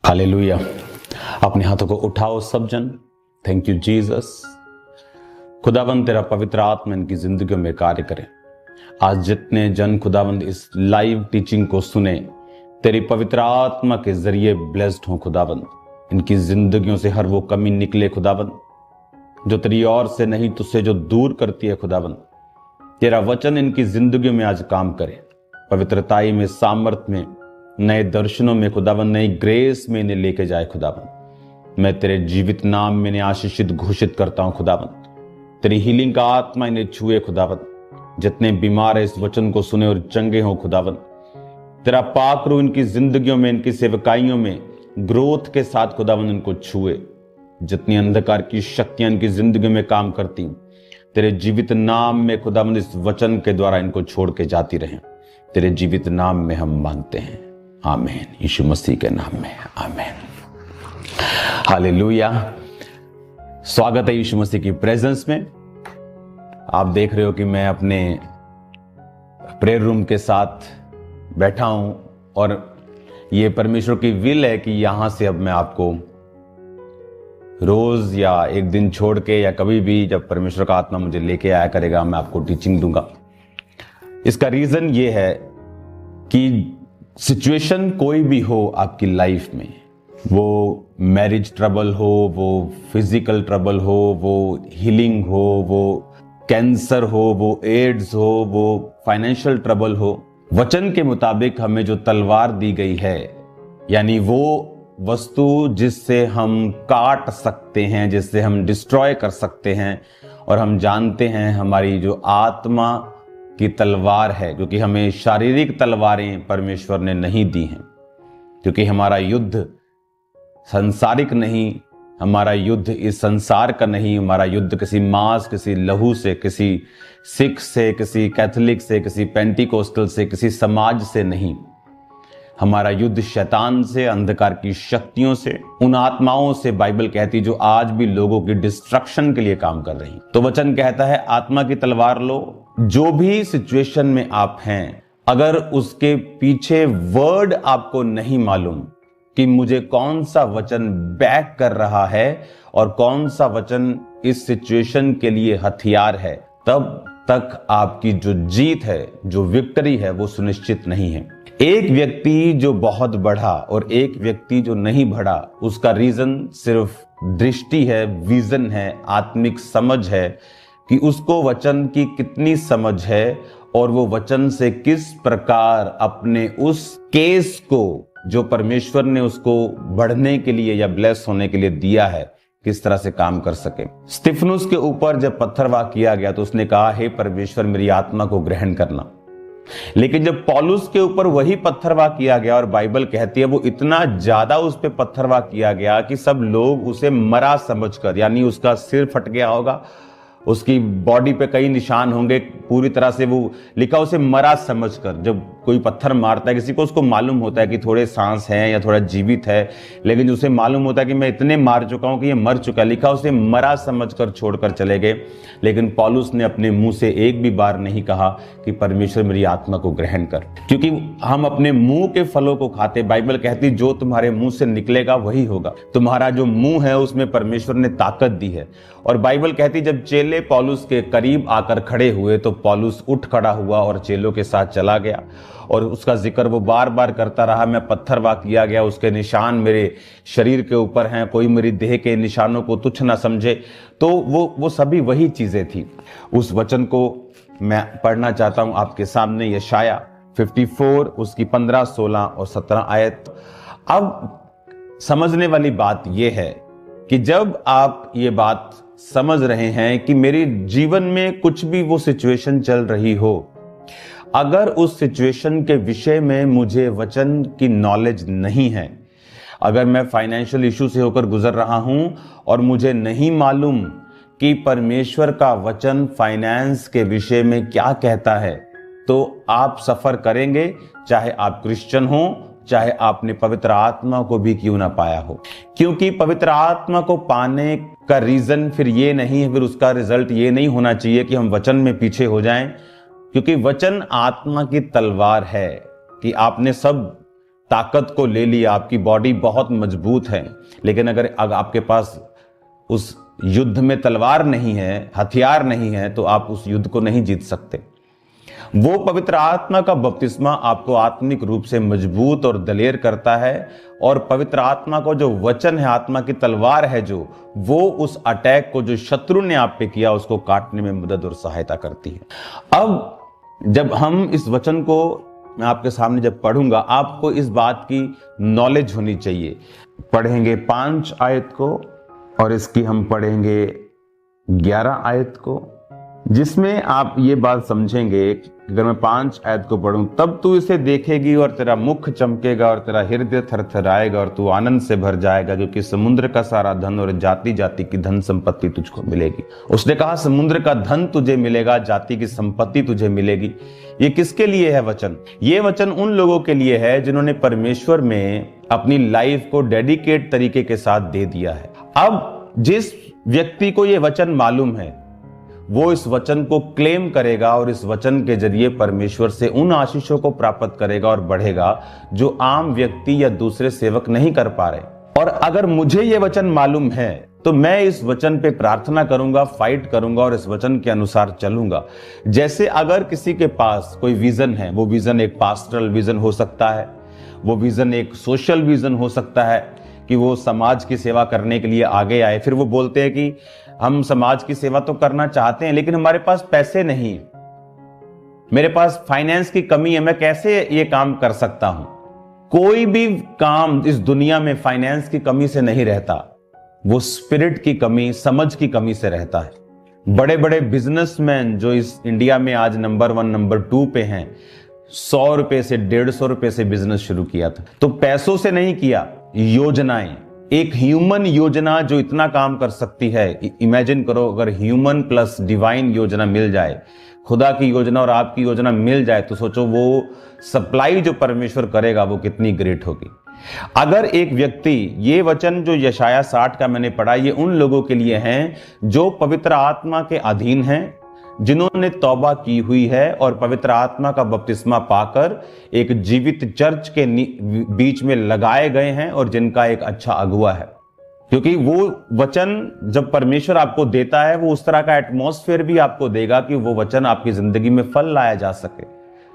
Hallelujah. अपने हाथों को उठाओ सब जन। Thank you Jesus. खुदावंद तेरा पवित्र आत्मा इनकी जिंदगियों में कार्य करे। आज जितने जन खुदावंद इस लाइव टीचिंग को सुने, तेरी पवित्र आत्मा के जरिए ब्लेस्ड हो खुदावंद। इनकी जिंदगियों से हर वो कमी निकले खुदावंद जो तेरी ओर से नहीं, तुझसे जो दूर करती है खुदावंद। तेरा वचन इनकी जिंदगियों में आज काम करे, पवित्रताई में, सामर्थ में, नए दर्शनों में खुदावंद, नई ग्रेस में इन्हें लेके जाए खुदावंद। मैं तेरे जीवित नाम में इन्हें आशीषित घोषित करता हूं खुदावंद। तेरी हीलिंग का आत्मा इन्हें छुए खुदावंद। जितने बीमार है इस वचन को सुने और चंगे हो खुदावंद। तेरा पाक रूह इनकी जिंदगियों में, इनकी सेवकाइयों में ग्रोथ के साथ खुदावंद इनको छुए। जितनी अंधकार की शक्तियां इनकी जिंदगी में काम करती, तेरे जीवित नाम में खुदावंद इस वचन के द्वारा इनको छोड़ के जाती रहें। तेरे जीवित नाम में हम मांगते हैं, आमीन। यीशु मसीह के नाम में, आमीन। हालेलुया। स्वागत है यीशु मसीह की प्रेजेंस में। आप देख रहे हो कि मैं अपने प्रेयर रूम के साथ बैठा हूं और ये परमेश्वर की विल है कि यहां से अब मैं आपको रोज या एक दिन छोड़ के या कभी भी जब परमेश्वर का आत्मा मुझे लेके आया करेगा, मैं आपको टीचिंग दूंगा। इसका रीजन ये है कि सिचुएशन कोई भी हो आपकी लाइफ में, वो मैरिज ट्रबल हो, वो फिजिकल ट्रबल हो, वो हीलिंग हो, वो कैंसर हो, वो एड्स हो, वो फाइनेंशियल ट्रबल हो, वचन के मुताबिक हमें जो तलवार दी गई है, यानी वो वस्तु जिससे हम काट सकते हैं, जिससे हम डिस्ट्रॉय कर सकते हैं, और हम जानते हैं हमारी जो आत्मा की तलवार है, क्योंकि हमें शारीरिक तलवारें परमेश्वर ने नहीं दी हैं, क्योंकि हमारा युद्ध सांसारिक नहीं, हमारा युद्ध इस संसार का नहीं, हमारा युद्ध किसी मांस, किसी लहू से, किसी सिख से, किसी कैथोलिक से, किसी पेंटिकोस्टल से, किसी समाज से नहीं। हमारा युद्ध शैतान से, अंधकार की शक्तियों से, उन आत्माओं से बाइबल कहती जो आज भी लोगों की डिस्ट्रक्शन के लिए काम कर रही। तो वचन कहता है आत्मा की तलवार लो। जो भी सिचुएशन में आप हैं, अगर उसके पीछे वर्ड आपको नहीं मालूम कि मुझे कौन सा वचन बैक कर रहा है और कौन सा वचन इस सिचुएशन के लिए हथियार है, तब तक आपकी जो जीत है, जो विक्ट्री है, वो सुनिश्चित नहीं है। एक व्यक्ति जो बहुत बढ़ा और एक व्यक्ति जो नहीं बढ़ा, उसका रीजन सिर्फ दृष्टि है, विजन है, आत्मिक समझ है कि उसको वचन की कितनी समझ है और वो वचन से किस प्रकार अपने उस केस को जो परमेश्वर ने उसको बढ़ने के लिए या ब्लेस होने के लिए दिया है, किस तरह से काम कर सके। स्तिफनुस के ऊपर जब पत्थरवाह किया गया तो उसने कहा, हे परमेश्वर मेरी आत्मा को ग्रहण करना। लेकिन जब पौलुस के ऊपर वही पत्थरवाह किया गया, और बाइबल कहती है वो इतना ज्यादा उस पे पत्थरवाह किया गया कि सब लोग उसे मरा समझकर, यानी उसका सिर फट गया होगा, उसकी बॉडी पे कई निशान होंगे, पूरी तरह से वो लिखा उसे मरा समझकर। जब कोई पत्थर मारता है किसी को, उसको मालूम होता है कि थोड़े सांस हैं या थोड़ा जीवित है, लेकिन उसे मालूम होता है कि मैं इतने मार चुका हूं कि ये मर चुका है। लिखा उसे मरा समझकर छोड़कर चले गए। लेकिन पौलुस ने अपने मुंह से एक भी बार नहीं कहा कि परमेश्वर मेरी आत्मा को ग्रहण कर, क्योंकि हम अपने मुंह के फलों को खाते। बाइबल कहती जो तुम्हारे मुंह से निकलेगा वही होगा। तुम्हारा जो मुंह है उसमें परमेश्वर ने ताकत दी है। और बाइबल कहती जब चेले पौलुस के करीब आकर खड़े हुए तो पौलुस उठ खड़ा हुआ और चेलों के साथ चला गया, और उसका जिक्र वो बार बार करता रहा। मैं पत्थरवाह किया गया, उसके निशान मेरे शरीर के ऊपर हैं, कोई मेरी देह के निशानों को तुच्छ ना समझे। तो वो सभी वही चीजें थी। उस वचन को मैं पढ़ना चाहता हूं आपके सामने, यशाया 54 उसकी 15, 16 और 17 आयत। अब समझने वाली बात यह है कि जब आप ये बात समझ रहे हैं कि मेरे जीवन में कुछ भी वो सिचुएशन चल रही हो, अगर उस सिचुएशन के विषय में मुझे वचन की नॉलेज नहीं है, अगर मैं फाइनेंशियल इशू से होकर गुजर रहा हूं और मुझे नहीं मालूम कि परमेश्वर का वचन फाइनेंस के विषय में क्या कहता है, तो आप सफर करेंगे, चाहे आप क्रिश्चियन हो, चाहे आपने पवित्र आत्मा को भी क्यों ना पाया हो। क्योंकि पवित्र आत्मा को पाने का रीजन फिर ये नहीं है, फिर उसका रिजल्ट ये नहीं होना चाहिए कि हम वचन में पीछे हो जाएं, क्योंकि वचन आत्मा की तलवार है कि आपने सब ताकत को ले लिया, आपकी बॉडी बहुत मजबूत है, लेकिन अगर आपके पास उस युद्ध में तलवार नहीं है, हथियार नहीं है, तो आप उस युद्ध को नहीं जीत सकते। वो पवित्र आत्मा का बपतिस्मा आपको आत्मिक रूप से मजबूत और दलेर करता है, और पवित्र आत्मा को जो वचन है, आत्मा की तलवार है जो, वो उस अटैक को जो शत्रु ने आप पे किया उसको काटने में मदद और सहायता करती है। अब जब हम इस वचन को मैं आपके सामने जब पढ़ूंगा, आपको इस बात की नॉलेज होनी चाहिए। पढ़ेंगे 5 आयत को और इसकी हम पढ़ेंगे 11 आयत को, जिसमें आप ये बात समझेंगे कि अगर मैं 5 आयत को पढ़ूं, तब तू इसे देखेगी और तेरा मुख चमकेगा और तेरा हृदय थरथराएगा और तू आनंद से भर जाएगा, क्योंकि समुद्र का सारा धन और जाति जाति की धन संपत्ति तुझको मिलेगी। उसने कहा समुद्र का धन तुझे मिलेगा, जाति की संपत्ति तुझे मिलेगी। ये किसके लिए है वचन? ये वचन उन लोगों के लिए है जिन्होंने परमेश्वर में अपनी लाइफ को डेडिकेट तरीके के साथ दे दिया है। अब जिस व्यक्ति को ये वचन मालूम है, वो इस वचन को क्लेम करेगा और इस वचन के जरिए परमेश्वर से उन आशीषों को प्राप्त करेगा और बढ़ेगा जो आम व्यक्ति या दूसरे सेवक नहीं कर पा रहे। और अगर मुझे ये वचन मालूम है तो मैं इस वचन पे प्रार्थना करूंगा, फाइट करूंगा और इस वचन के अनुसार चलूंगा। जैसे अगर किसी के पास कोई विजन है, वो विजन एक पास्टरल विजन हो सकता है, वो विजन एक सोशल विजन हो सकता है कि वो समाज की सेवा करने के लिए आगे आए। फिर वो बोलते हैं कि हम समाज की सेवा तो करना चाहते हैं, लेकिन हमारे पास पैसे नहीं, मेरे पास फाइनेंस की कमी है, मैं कैसे ये काम कर सकता हूं? कोई भी काम इस दुनिया में फाइनेंस की कमी से नहीं रहता, वो स्पिरिट की कमी, समझ की कमी से रहता है। बड़े बड़े बिजनेसमैन जो इस इंडिया में आज नंबर 1 नंबर 2 पे हैं, 100 रुपए से 150 रुपए से बिजनेस शुरू किया था, तो पैसों से नहीं किया, योजनाएं, एक ह्यूमन योजना जो इतना काम कर सकती है। इमेजिन करो अगर ह्यूमन प्लस डिवाइन योजना मिल जाए, खुदा की योजना और आपकी योजना मिल जाए, तो सोचो वो सप्लाई जो परमेश्वर करेगा वो कितनी ग्रेट होगी। अगर एक व्यक्ति, ये वचन जो यशाया 60 का मैंने पढ़ा, ये उन लोगों के लिए हैं जो पवित्र आत्मा के अधीन हैं, जिन्होंने तौबा की हुई है और पवित्र आत्मा का बपतिस्मा पाकर एक जीवित चर्च के बीच में लगाए गए हैं और जिनका एक अच्छा अगुवा है। क्योंकि वो वचन जब परमेश्वर आपको देता है, वो उस तरह का एटमॉस्फेयर भी आपको देगा कि वो वचन आपकी जिंदगी में फल लाया जा सके।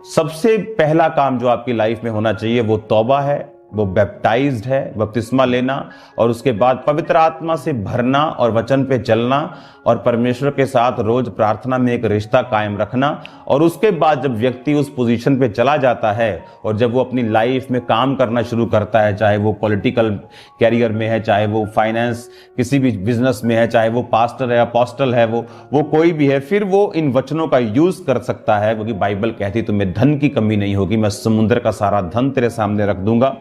सबसे पहला काम जो आपकी लाइफ में होना चाहिए वो तौबा है, वो बैप्टाइज्ड है, बपतिस्मा लेना, और उसके बाद पवित्र आत्मा से भरना और वचन पे चलना और परमेश्वर के साथ रोज प्रार्थना में एक रिश्ता कायम रखना। और उसके बाद जब व्यक्ति उस पोजीशन पे चला जाता है और जब वो अपनी लाइफ में काम करना शुरू करता है, चाहे वो पॉलिटिकल कैरियर में है, चाहे वो फाइनेंस किसी भी बिजनेस में है, चाहे वो पास्टर है, अपोस्टल है, वो कोई भी है, फिर वो इन वचनों का यूज कर सकता है, क्योंकि बाइबल कहती तुम्हें धन की कमी नहीं होगी, मैं समुद्र का सारा धन तेरे सामने रख दूंगा।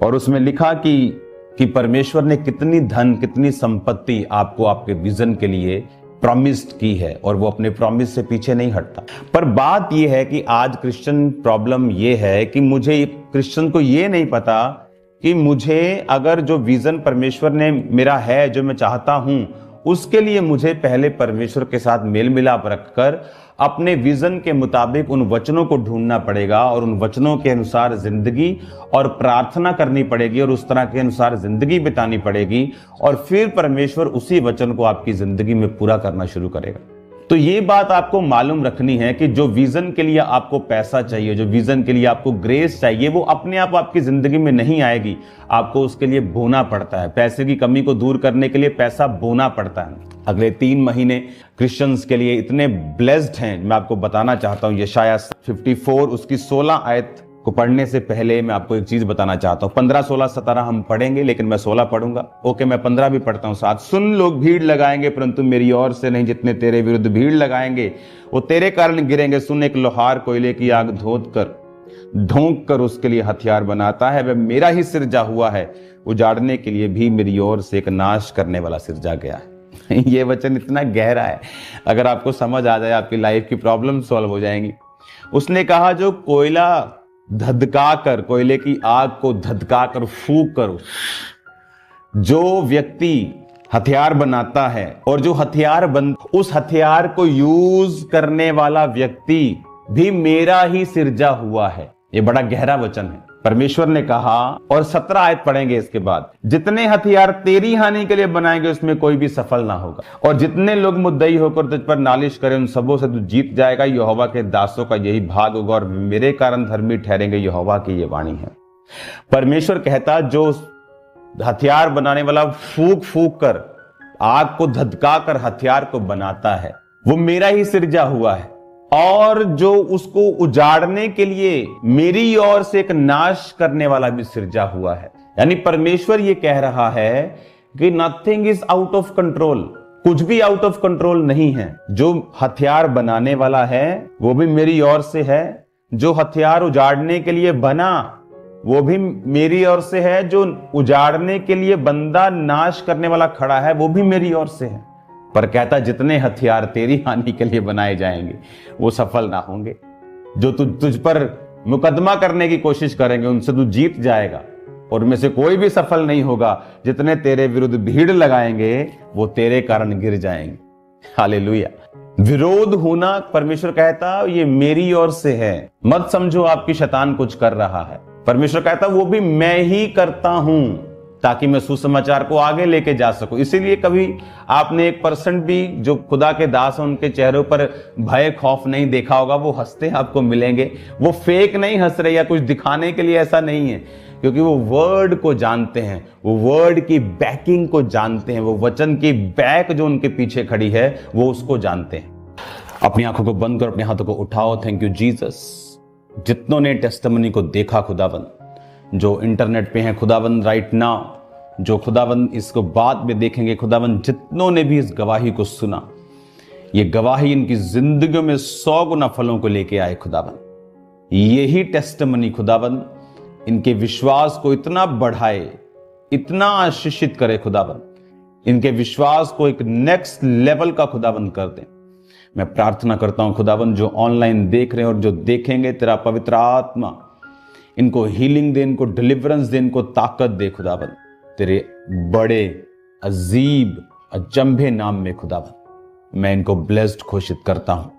और उसमें लिखा कि परमेश्वर ने कितनी धन, कितनी संपत्ति आपको आपके विजन के लिए प्रॉमिस्ड की है, और वो अपने प्रॉमिस से पीछे नहीं हटता। पर बात यह है कि आज क्रिश्चियन प्रॉब्लम यह है कि मुझे, क्रिश्चियन को यह नहीं पता कि मुझे अगर जो विजन परमेश्वर ने मेरा है, जो मैं चाहता हूं, उसके लिए मुझे पहले परमेश्वर के साथ मेल मिलाप रखकर अपने विजन के मुताबिक उन वचनों को ढूंढना पड़ेगा और उन वचनों के अनुसार जिंदगी और प्रार्थना करनी पड़ेगी और उस तरह के अनुसार जिंदगी बितानी पड़ेगी, और फिर परमेश्वर उसी वचन को आपकी जिंदगी में पूरा करना शुरू करेगा। तो ये बात आपको मालूम रखनी है कि जो विजन के लिए आपको पैसा चाहिए, जो विजन के लिए आपको ग्रेस चाहिए, वो अपने आप आपकी जिंदगी में नहीं आएगी, आपको उसके लिए बोना पड़ता है। पैसे की कमी को दूर करने के लिए पैसा बोना पड़ता है। अगले 3 महीने क्रिश्चियंस के लिए इतने ब्लेस्ड हैं, मैं आपको बताना चाहता हूं। यशाया 54 उसकी 16 आयत को पढ़ने से पहले मैं आपको एक चीज बताना चाहता हूं। 15, 16, 17 हम पढ़ेंगे, लेकिन मैं 16 पढ़ूंगा। ओके, मैं 15 भी पढ़ता हूं साथ। सुन, लोग भीड़ लगाएंगे परंतु मेरी ओर से नहीं, जितने तेरे विरुद्ध भीड़ लगाएंगे वो तेरे कारण गिरेंगे। सुन, एक लोहार कोयले की आग धोंक कर उसके लिए हथियार बनाता है, वह मेरा ही सिरजा हुआ है, उजाड़ने के लिए भी मेरी ओर से एक नाश करने वाला सिरजा गया है। ये वचन इतना गहरा है, अगर आपको समझ आ जाए आपकी लाइफ की प्रॉब्लम सॉल्व हो जाएंगी। उसने कहा जो कोयला धधका कर, कोयले की आग को धधका कर फूंक कर जो व्यक्ति हथियार बनाता है, और जो उस हथियार को यूज करने वाला व्यक्ति भी मेरा ही सिरजा हुआ है। ये बड़ा गहरा वचन है। परमेश्वर ने कहा, और 17 आयत पढ़ेंगे इसके बाद, जितने हथियार तेरी हानि के लिए बनाएंगे उसमें कोई भी सफल ना होगा, और जितने लोग मुद्दई होकर तुझ पर नालिश करें उन सबों से तू जीत जाएगा। यहोवा के दासों का यही भाग होगा और मेरे कारण धर्मी ठहरेंगे। यहोवा की ये वाणी है। परमेश्वर कहता, जो हथियार बनाने वाला फूंक फूंक कर, आग को धधका कर हथियार को बनाता है, वो मेरा ही सृजा हुआ है, और जो उसको उजाड़ने के लिए मेरी ओर से एक नाश करने वाला भी सृजा हुआ है। यानी परमेश्वर ये कह रहा है कि nothing is out of control, कुछ भी आउट ऑफ कंट्रोल नहीं है। जो हथियार बनाने वाला है वो भी मेरी ओर से है, जो हथियार उजाड़ने के लिए बना वो भी मेरी ओर से है, जो उजाड़ने के लिए बंदा नाश करने वाला खड़ा है वो भी मेरी ओर से है। पर कहता, जितने हथियार तेरी हानि के लिए बनाए जाएंगे वो सफल ना होंगे। जो तुझ पर मुकदमा करने की कोशिश करेंगे उनसे तू जीत जाएगा, और उनमें से कोई भी सफल नहीं होगा। जितने तेरे विरुद्ध भीड़ लगाएंगे वो तेरे कारण गिर जाएंगे। हालेलुया। विरोध होना, परमेश्वर कहता, ये मेरी ओर से है। मत समझो आपकी शैतान कुछ कर रहा है। परमेश्वर कहता, वो भी मैं ही करता हूं, ताकि मैं सुसमाचार को आगे लेके जा सकूं। इसीलिए कभी आपने 1% भी जो खुदा के दास हैं उनके चेहरों पर भय खौफ नहीं देखा होगा। वो हंसते आपको मिलेंगे, वो फेक नहीं हंस रहे या कुछ दिखाने के लिए, ऐसा नहीं है, क्योंकि वो वर्ड को जानते हैं, वो वर्ड की बैकिंग को जानते हैं, वो वचन की बैक जो उनके पीछे खड़ी है वो उसको जानते हैं। अपनी आंखों को बंद करो, अपने हाथों को उठाओ। Thank you Jesus. जितनों ने टेस्टिमनी को देखा खुदाबंद, जो इंटरनेट पे हैं खुदाबंद राइट नाउ, जो खुदाबंद इसको बाद में देखेंगे खुदाबंद, जितनों ने भी इस गवाही को सुना, ये गवाही इनकी जिंदगियों में 100 गुना फलों को लेके आए खुदाबंद। यही टेस्टिमनी खुदाबंद इनके विश्वास को इतना बढ़ाए, इतना आशीषित करे खुदाबंद, इनके विश्वास को एक नेक्स्ट लेवल का खुदाबंद कर दे। मैं प्रार्थना करता हूं खुदाबंद, जो ऑनलाइन देख रहे हैं और जो देखेंगे, तेरा पवित्र आत्मा इनको हीलिंग दे, इनको डिलीवरेंस दे, इनको ताकत दे खुदाबंद, तेरे बड़े अजीब अचंभे नाम में खुदाबंद मैं इनको ब्लेस्ड घोषित करता हूं।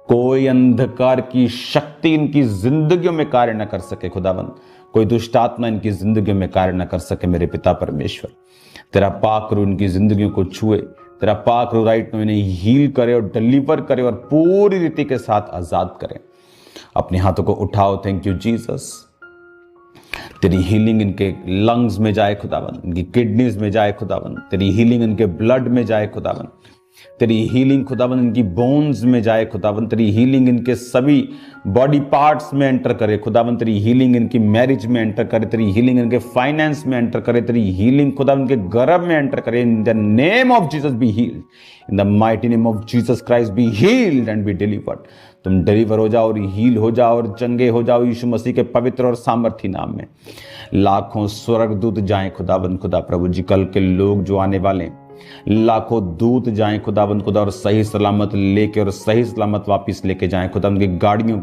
कोई अंधकार की शक्ति इनकी जिंदगियों में कार्य न कर सके खुदाबंद, कोई दुष्ट आत्मा इनकी जिंदगियों में कार्य न कर सके। मेरे पिता परमेश्वर, तेरा पाक रूह इनकी जिंदगियों को छुए, तेरा पाक रूह राइट में इन्हें हील करे और डिलीवर करे और पूरी रीति के साथ आजाद करे। अपने हाथों को उठाओ। Thank you Jesus. तेरी हीलिंग इनके लंग्स में जाए खुदाबंद, इनकी किडनीज में जाए खुदाबंद, तेरी हीलिंग इनके ब्लड में जाए खुदाबंद, तेरी हीलिंग खुदाबंद इनकी बोन्स में जाए खुदाबंद, तेरी हीलिंग इनके सभी बॉडी पार्ट्स में एंटर करे खुदाबंद, तेरी हीलिंग इनकी मैरिज में एंटर करे, तेरी हीलिंग इनके फाइनेंस में एंटर करे, तेरी हीलिंग खुदाबंद इनके गर्भ में एंटर करे। In the name of Jesus be healed, in the mighty name of Jesus Christ be healed and be delivered. तुम डिलीवर हो जाओ और हील हो जाओ और चंगे हो जाओ यीशु मसीह के पवित्र और सामर्थी नाम में। लाखों स्वर्गदूत जाएं खुदाबंद, खुदा प्रभु जी, कल के लोग जो आने वाले लाखों दूत जाएं खुदाबंद खुदा, और सही सलामत लेके और सही सलामत वापस लेके जाएं खुदाबंद। की गाड़ियों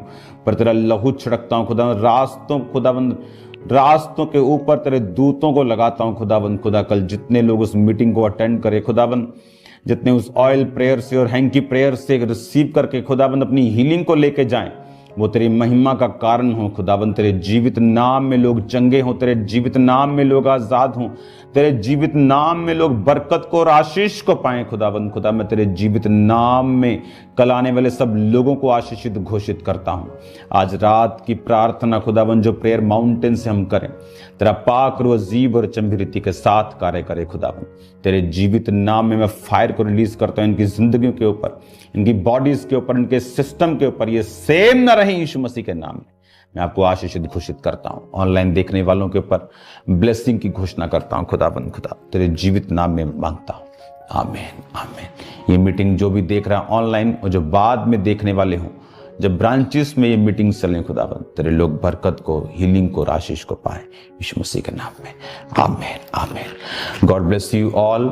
पर तेरा लहू छिड़कता हूं खुदाबंद, रास्तों खुदाबंद, रास्तों के ऊपर तेरे दूतों को लगाता हूं खुदाबंद खुदा। कल जितने लोग उस मीटिंग को अटेंड करे खुदाबंद, जितने उस ऑयल प्रेयर से और हैंकी प्रेयर से रिसीव करके खुदाबंद अपनी हीलिंग को लेके जाएं, वो तेरी महिमा का कारण हो खुदाबंद। तेरे जीवित नाम में लोग चंगे हों, तेरे जीवित नाम में लोग आजाद हों, तेरे जीवित नाम में लोग बरकत को और आशीष को पाएं खुदाबंद खुदा। मैं तेरे जीवित नाम में कल आने वाले सब लोगों को आशीषित घोषित करता हूं। आज रात की प्रार्थना खुदाबंद जो प्रेयर माउंटेन से हम करें, तेरा पाक रूह अजीब और चंबी रीति के साथ कार्य करे खुदाबंद। तेरे जीवित नाम में मैं फायर को रिलीज करता हूं इनकी जिंदगियों के ऊपर, इनकी बॉडीज के ऊपर, इनके सिस्टम के ऊपर। ये सेम ना रहे यीशु मसीह के नाम में मैं आपको आशीषित घोषित करता हूं। ऑनलाइन देखने वालों के ऊपर ब्लेसिंग की घोषणा करता हूं खुदाबंद खुदा, तेरे जीवित नाम में मांगता हूं। आमीन आमीन। ये मीटिंग जो भी देख रहा है ऑनलाइन और जो बाद में देखने वाले हों, जब ब्रांचेस में ये मीटिंग चलें खुदाबंद, तेरे लोग बरकत को, हीलिंग को, आशीष को पाए यीशु मसीह के नाम में। आमीन आमीन। God bless you all.